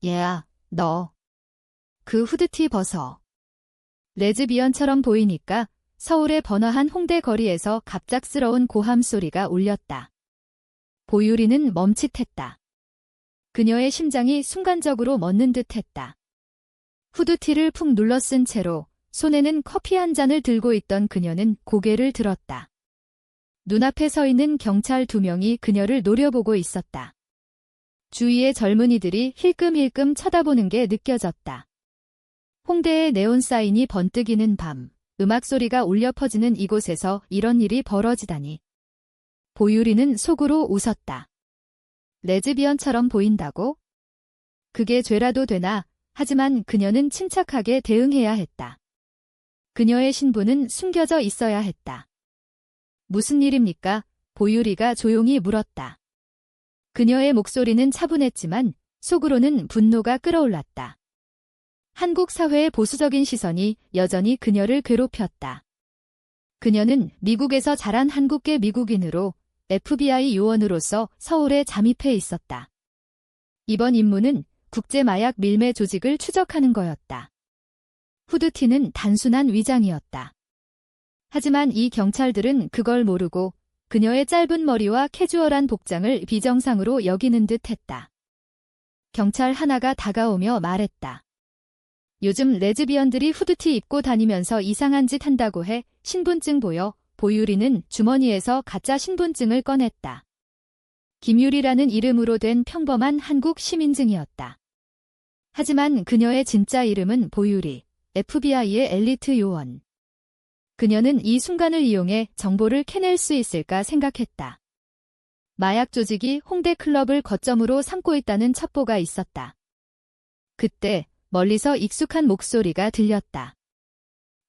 얘야, 너. 그 후드티 벗어. 레즈비언처럼 보이니까 서울의 번화한 홍대 거리에서 갑작스러운 고함 소리가 울렸다. 보유리는 멈칫했다. 그녀의 심장이 순간적으로 멎는 듯했다. 후드티를 푹 눌러 쓴 채로 손에는 커피 한 잔을 들고 있던 그녀는 고개를 들었다. 눈앞에 서 있는 경찰 2명이 그녀를 노려보고 있었다. 주위의 젊은이들이 힐끔힐끔 쳐다보는 게 느껴졌다. 홍대의 네온 사인이 번뜩이는 밤, 음악 소리가 울려 퍼지는 이곳에서 이런 일이 벌어지다니. 보유리는 속으로 웃었다. 레즈비언처럼 보인다고? 그게 죄라도 되나? 하지만 그녀는 침착하게 대응해야 했다. 그녀의 신분은 숨겨져 있어야 했다. 무슨 일입니까? 보유리가 조용히 물었다. 그녀의 목소리는 차분했지만 속으로는 분노가 끓어올랐다. 한국 사회의 보수적인 시선이 여전히 그녀를 괴롭혔다. 그녀는 미국에서 자란 한국계 미국인으로 FBI 요원으로서 서울에 잠입해 있었다. 이번 임무는 국제 마약 밀매 조직을 추적하는 거였다. 후드티는 단순한 위장이었다. 하지만 이 경찰들은 그걸 모르고 그녀의 짧은 머리와 캐주얼한 복장을 비정상으로 여기는 듯 했다. 경찰 하나가 다가오며 말했다. 요즘 레즈비언들이 후드티 입고 다니면서 이상한 짓 한다고 해. 신분증 보여. 보유리는 주머니에서 가짜 신분증을 꺼냈다. 김유리라는 이름으로 된 평범한 한국 시민증이었다. 하지만 그녀의 진짜 이름은 보유리, FBI의 엘리트 요원. 그녀는 이 순간을 이용해 정보를 캐낼 수 있을까 생각했다. 마약 조직이 홍대 클럽을 거점으로 삼고 있다는 첩보가 있었다. 그때 멀리서 익숙한 목소리가 들렸다.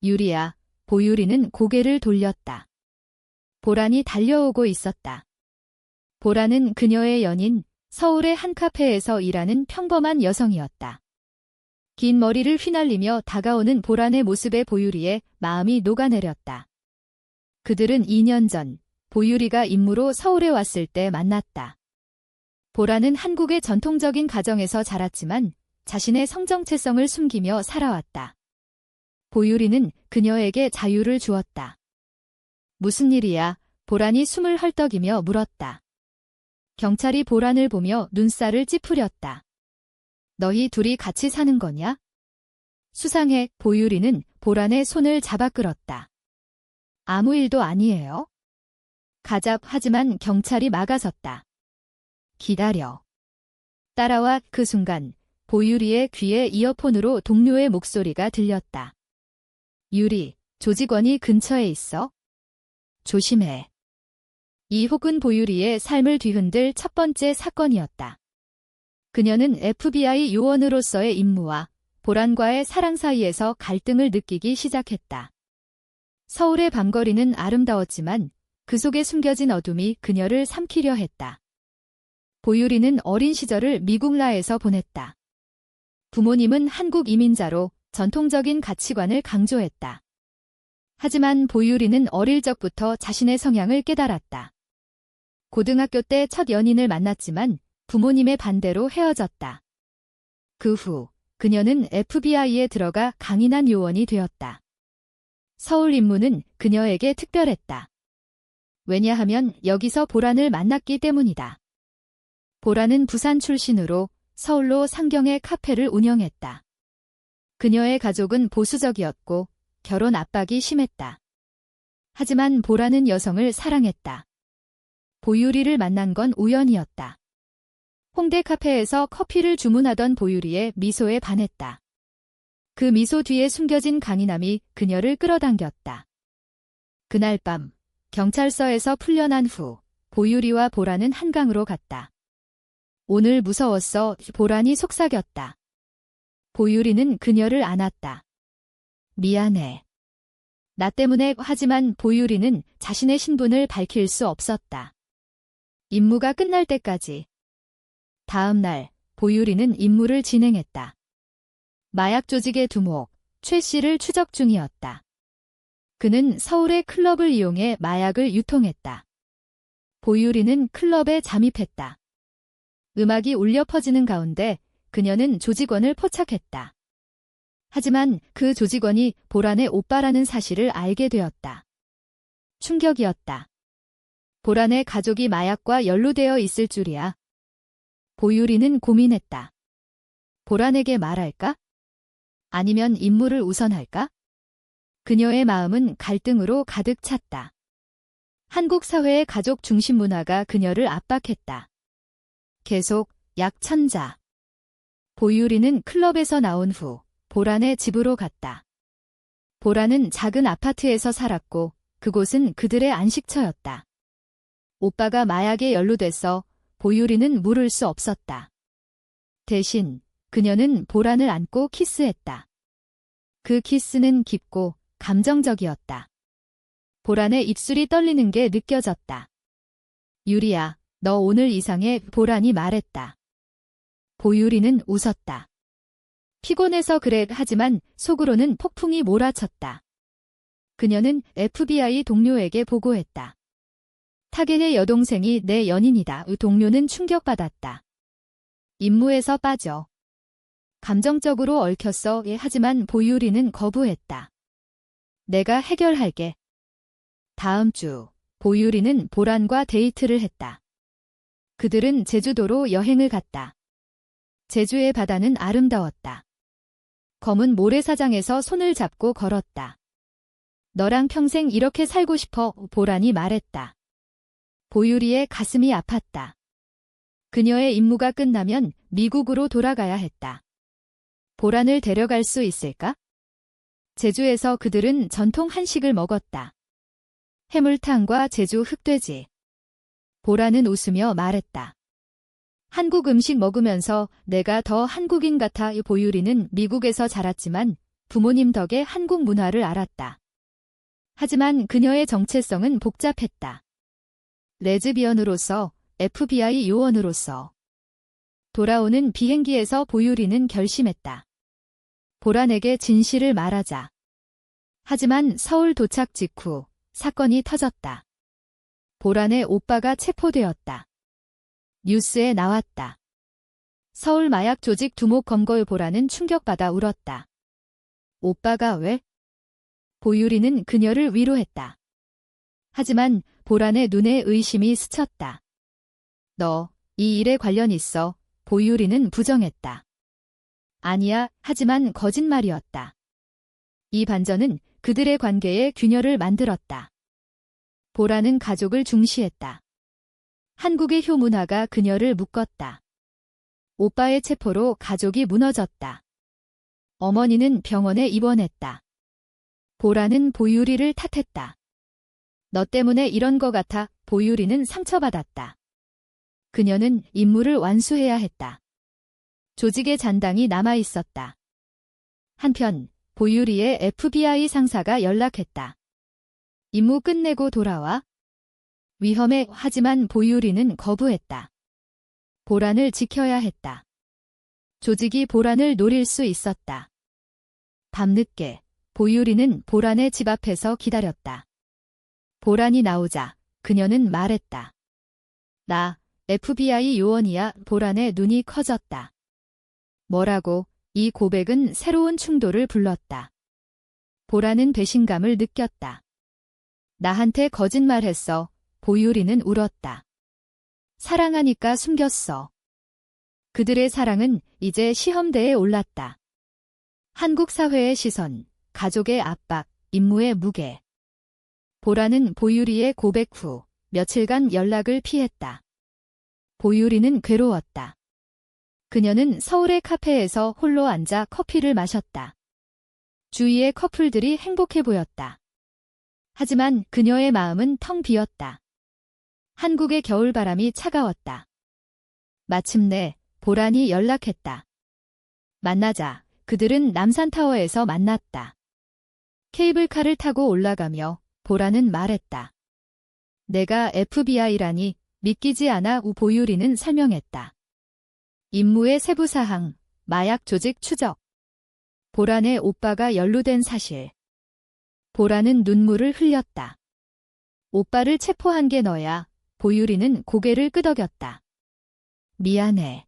유리야. 보유리는 고개를 돌렸다. 보란이 달려오고 있었다. 보란은 그녀의 연인, 서울의 한 카페에서 일하는 평범한 여성이었다. 긴 머리를 휘날리며 다가오는 보란의 모습에 보유리의 마음이 녹아내렸다. 그들은 2년 전 보유리가 임무로 서울에 왔을 때 만났다. 보란은 한국의 전통적인 가정에서 자랐지만 자신의 성정체성을 숨기며 살아왔다. 보유리는 그녀에게 자유를 주었다. 무슨 일이야? 보란이 숨을 헐떡이며 물었다. 경찰이 보란을 보며 눈살을 찌푸렸다. 너희 둘이 같이 사는 거냐? 수상해. 보유리는 보란의 손을 잡아 끌었다. 아무 일도 아니에요. 가잡. 하지만 경찰이 막아섰다. 기다려. 따라와. 그 순간 보유리의 귀에 이어폰으로 동료의 목소리가 들렸다. 유리, 조직원이 근처에 있어. 조심해. 이 혹은 보유리의 삶을 뒤흔들 첫 번째 사건이었다. 그녀는 FBI 요원으로서의 임무와 보란과의 사랑 사이에서 갈등을 느끼기 시작했다. 서울의 밤거리는 아름다웠지만 그 속에 숨겨진 어둠이 그녀를 삼키려 했다. 보유리는 어린 시절을 미국라에서 보냈다. 부모님은 한국 이민자로 전통적인 가치관을 강조했다. 하지만 보유리는 어릴 적부터 자신의 성향을 깨달았다. 고등학교 때 첫 연인을 만났지만 부모님의 반대로 헤어졌다. 그 후 그녀는 FBI에 들어가 강인한 요원이 되었다. 서울 임무는 그녀에게 특별했다. 왜냐하면 여기서 보란을 만났기 때문이다. 보란은 부산 출신으로 서울로 상경의 카페를 운영했다. 그녀의 가족은 보수적이었고 결혼 압박이 심했다. 하지만 보라는 여성을 사랑했다. 보유리를 만난 건 우연이었다. 홍대 카페에서 커피를 주문하던 보유리의 미소에 반했다. 그 미소 뒤에 숨겨진 강인함이 그녀를 끌어당겼다. 그날 밤 경찰서에서 풀려난 후 보유리와 보라는 한강으로 갔다. 오늘 무서웠어. 보란이 속삭였다. 보유리는 그녀를 안았다. 미안해. 나 때문에. 하지만 보유리는 자신의 신분을 밝힐 수 없었다. 임무가 끝날 때까지. 다음 날 보유리는 임무를 진행했다. 마약 조직의 두목, 최 씨를 추적 중이었다. 그는 서울의 클럽을 이용해 마약을 유통했다. 보유리는 클럽에 잠입했다. 음악이 울려 퍼지는 가운데 그녀는 조직원을 포착했다. 하지만 그 조직원이 보란의 오빠라는 사실을 알게 되었다. 충격이었다. 보란의 가족이 마약과 연루되어 있을 줄이야. 보유리는 고민했다. 보란에게 말할까? 아니면 임무를 우선할까? 그녀의 마음은 갈등으로 가득 찼다. 한국 사회의 가족 중심 문화가 그녀를 압박했다. 계속 약천자. 보유리는 클럽에서 나온 후 보란의 집으로 갔다. 보란은 작은 아파트에서 살았고 그곳은 그들의 안식처였다. 오빠가 마약에 연루돼서 보유리는 물을 수 없었다. 대신 그녀는 보란을 안고 키스했다. 그 키스는 깊고 감정적이었다. 보란의 입술이 떨리는 게 느껴졌다. 유리야, 너 오늘 이상해, 보란이 말했다. 보유리는 웃었다. 피곤해서 그래. 하지만 속으로는 폭풍이 몰아쳤다. 그녀는 FBI 동료에게 보고했다. 타겟의 여동생이 내 연인이다. 동료는 충격받았다. 임무에서 빠져. 감정적으로 얽혔어. 하지만 보유리는 거부했다. 내가 해결할게. 다음 주 보유리는 보란과 데이트를 했다. 그들은 제주도로 여행을 갔다. 제주의 바다는 아름다웠다. 검은 모래사장에서 손을 잡고 걸었다. 너랑 평생 이렇게 살고 싶어, 보란이 말했다. 보유리의 가슴이 아팠다. 그녀의 임무가 끝나면 미국으로 돌아가야 했다. 보란을 데려갈 수 있을까? 제주에서 그들은 전통 한식을 먹었다. 해물탕과 제주 흑돼지. 보란은 웃으며 말했다. 한국 음식 먹으면서 내가 더 한국인 같아. 보유리는 미국에서 자랐지만 부모님 덕에 한국 문화를 알았다. 하지만 그녀의 정체성은 복잡했다. 레즈비언으로서, FBI 요원으로서. 돌아오는 비행기에서 보유리는 결심했다. 보란에게 진실을 말하자. 하지만 서울 도착 직후 사건이 터졌다. 보란의 오빠가 체포되었다. 뉴스에 나왔다. 서울 마약 조직 두목 검거의 보란은 충격받아 울었다. 오빠가 왜? 보유리는 그녀를 위로했다. 하지만 보란의 눈에 의심이 스쳤다. 너, 이 일에 관련 있어. 보유리는 부정했다. 아니야, 하지만 거짓말이었다. 이 반전은 그들의 관계에 균열을 만들었다. 보란은 가족을 중시했다. 한국의 효문화가 그녀를 묶었다. 오빠의 체포로 가족이 무너졌다. 어머니는 병원에 입원했다. 보란은 보유리를 탓했다. 너 때문에 이런 거 같아. 보유리는 상처받았다. 그녀는 임무를 완수해야 했다. 조직의 잔당이 남아있었다. 한편 보유리의 FBI 상사가 연락했다. 임무 끝내고 돌아와. 위험해. 하지만 보유리는 거부했다. 보란을 지켜야 했다. 조직이 보란을 노릴 수 있었다. 밤늦게 보유리는 보란의 집 앞에서 기다렸다. 보란이 나오자 그녀는 말했다. 나 FBI 요원이야. 보란의 눈이 커졌다. 뭐라고? 이 고백은 새로운 충돌을 불렀다. 보란은 배신감을 느꼈다. 나한테 거짓말했어. 보유리는 울었다. 사랑하니까 숨겼어. 그들의 사랑은 이제 시험대에 올랐다. 한국 사회의 시선, 가족의 압박, 임무의 무게. 보란은 보유리의 고백 후 며칠간 연락을 피했다. 보유리는 괴로웠다. 그녀는 서울의 카페에서 홀로 앉아 커피를 마셨다. 주위의 커플들이 행복해 보였다. 하지만 그녀의 마음은 텅 비었다. 한국의 겨울바람이 차가웠다. 마침내 보란이 연락했다. 만나자. 그들은 남산타워에서 만났다. 케이블카를 타고 올라가며 보란은 말했다. 내가 FBI라니 믿기지 않아. 보유리는 설명했다. 임무의 세부사항, 마약 조직 추적. 보란의 오빠가 연루된 사실. 보란은 눈물을 흘렸다. 오빠를 체포한 게 너야. 보유리는 고개를 끄덕였다. 미안해.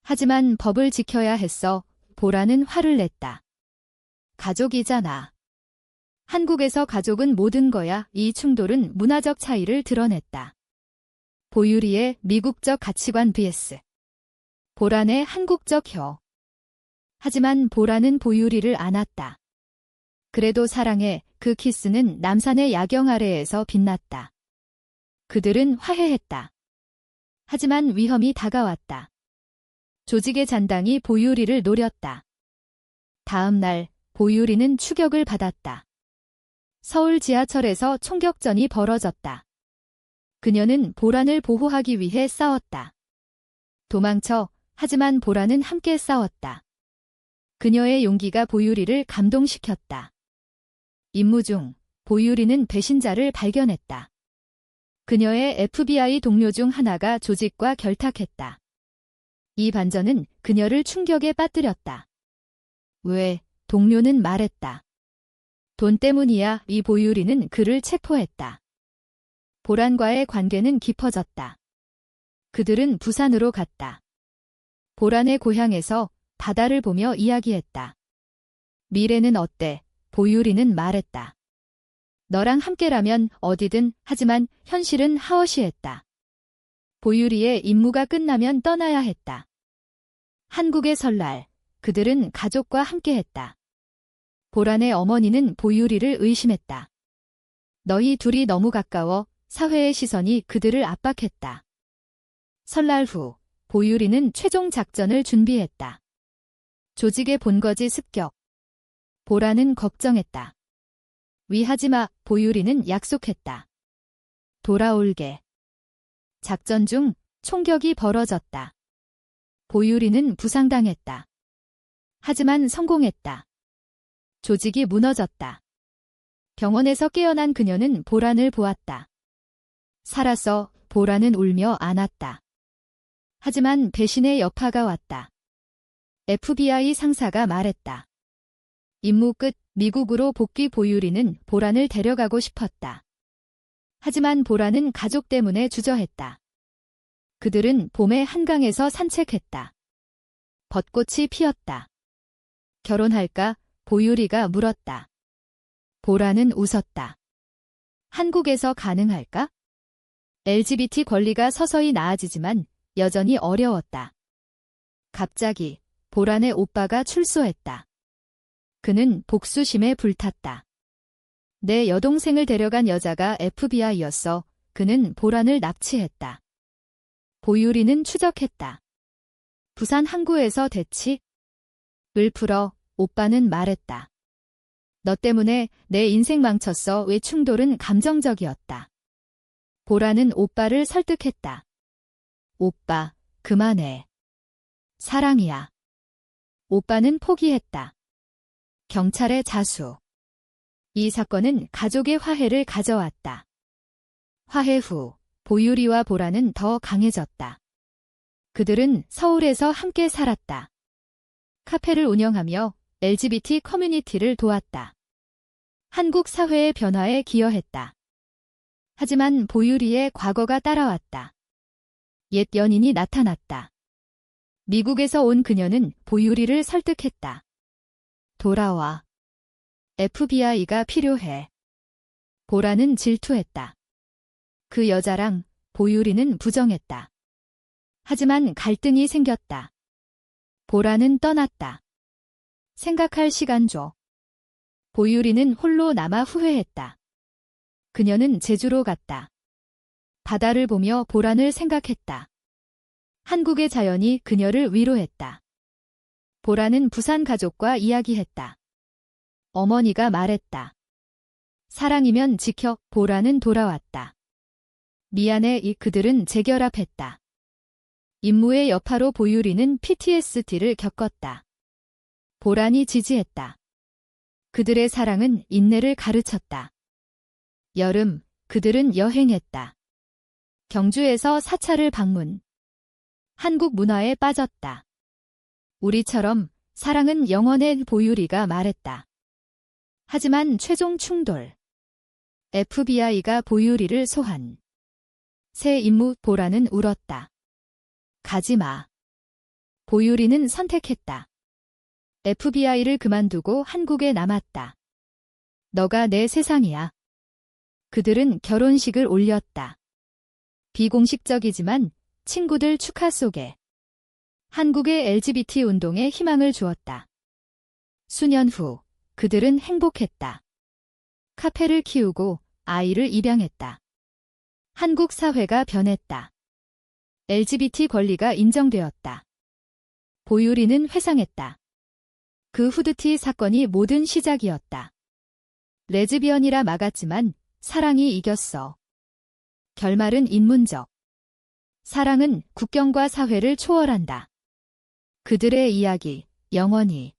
하지만 법을 지켜야 했어. 보라는 화를 냈다. 가족이잖아. 한국에서 가족은 모든 거야. 이 충돌은 문화적 차이를 드러냈다. 보유리의 미국적 가치관 vs 보란의 한국적 혀. 하지만 보란은 보유리를 안았다. 그래도 사랑해. 그 키스는 남산의 야경 아래에서 빛났다. 그들은 화해했다. 하지만 위험이 다가왔다. 조직의 잔당이 보유리를 노렸다. 다음 날 보유리는 추격을 받았다. 서울 지하철에서 총격전이 벌어졌다. 그녀는 보란을 보호하기 위해 싸웠다. 도망쳐. 하지만 보란은 함께 싸웠다. 그녀의 용기가 보유리를 감동시켰다. 임무 중 보유리는 배신자를 발견했다. 그녀의 FBI 동료 중 하나가 조직과 결탁했다. 이 반전은 그녀를 충격에 빠뜨렸다. 왜? 동료는 말했다. 돈 때문이야. 이 보유리는 그를 체포했다. 보란과의 관계는 깊어졌다. 그들은 부산으로 갔다. 보란의 고향에서 바다를 보며 이야기했다. 미래는 어때? 보유리는 말했다. 너랑 함께라면 어디든. 하지만 현실은 하워시했다. 보유리의 임무가 끝나면 떠나야 했다. 한국의 설날, 그들은 가족과 함께했다. 보란의 어머니는 보유리를 의심했다. 너희 둘이 너무 가까워. 사회의 시선이 그들을 압박했다. 설날 후 보유리는 최종 작전을 준비했다. 조직의 본거지 습격. 보란은 걱정했다. 위하지마. 보유리는 약속했다. 돌아올게. 작전 중 총격이 벌어졌다. 보유리는 부상당했다. 하지만 성공했다. 조직이 무너졌다. 병원에서 깨어난 그녀는 보란을 보았다. 살았어. 보란은 울며 안았다. 하지만 배신의 여파가 왔다. FBI 상사가 말했다. 임무 끝. 미국으로 복귀. 보유리는 보란을 데려가고 싶었다. 하지만 보란은 가족 때문에 주저했다. 그들은 봄에 한강에서 산책했다. 벚꽃이 피었다. 결혼할까? 보유리가 물었다. 보란은 웃었다. 한국에서 가능할까? LGBT 권리가 서서히 나아지지만 여전히 어려웠다. 갑자기 보란의 오빠가 출소했다. 그는 복수심에 불탔다. 내 여동생을 데려간 여자가 FBI였어. 그는 보란을 납치했다. 보유리는 추적했다. 부산 항구에서 대치? 을 풀어. 오빠는 말했다. 너 때문에 내 인생 망쳤어. 왜? 충돌은 감정적이었다. 보란은 오빠를 설득했다. 오빠, 그만해. 사랑이야. 오빠는 포기했다. 경찰에 자수. 이 사건은 가족의 화해를 가져왔다. 화해 후 보유리와 보란은 더 강해졌다. 그들은 서울에서 함께 살았다. 카페를 운영하며 LGBT 커뮤니티를 도왔다. 한국 사회의 변화에 기여했다. 하지만 보유리의 과거가 따라왔다. 옛 연인이 나타났다. 미국에서 온 그녀는 보유리를 설득했다. 돌아와. FBI가 필요해. 보라는 질투했다. 그 여자랑 보유리는 부정했다. 하지만 갈등이 생겼다. 보라는 떠났다. 생각할 시간 줘. 보유리는 홀로 남아 후회했다. 그녀는 제주로 갔다. 바다를 보며 보란을 생각했다. 한국의 자연이 그녀를 위로했다. 보라는 부산 가족과 이야기했다. 어머니가 말했다. 사랑이면 지켜. 보라는 돌아왔다. 미안해. 그들은 재결합했다. 임무의 여파로 보유리는 PTSD를 겪었다. 보란이 지지했다. 그들의 사랑은 인내를 가르쳤다. 여름, 그들은 여행했다. 경주에서 사찰을 방문. 한국 문화에 빠졌다. 우리처럼 사랑은 영원해. 보유리가 말했다. 하지만 최종 충돌. FBI가 보유리를 소환. 새 임무. 보라는 울었다. 가지마. 보유리는 선택했다. FBI를 그만두고 한국에 남았다. 너가 내 세상이야. 그들은 결혼식을 올렸다. 비공식적이지만 친구들 축하 속에 한국의 LGBT 운동에 희망을 주었다. 수년 후 그들은 행복했다. 카페를 키우고 아이를 입양했다. 한국 사회가 변했다. LGBT 권리가 인정되었다. 보유리는 회상했다. 그 후드티 사건이 모든 시작이었다. 레즈비언이라 막았지만 사랑이 이겼어. 결말은 인문적. 사랑은 국경과 사회를 초월한다. 그들의 이야기, 영원히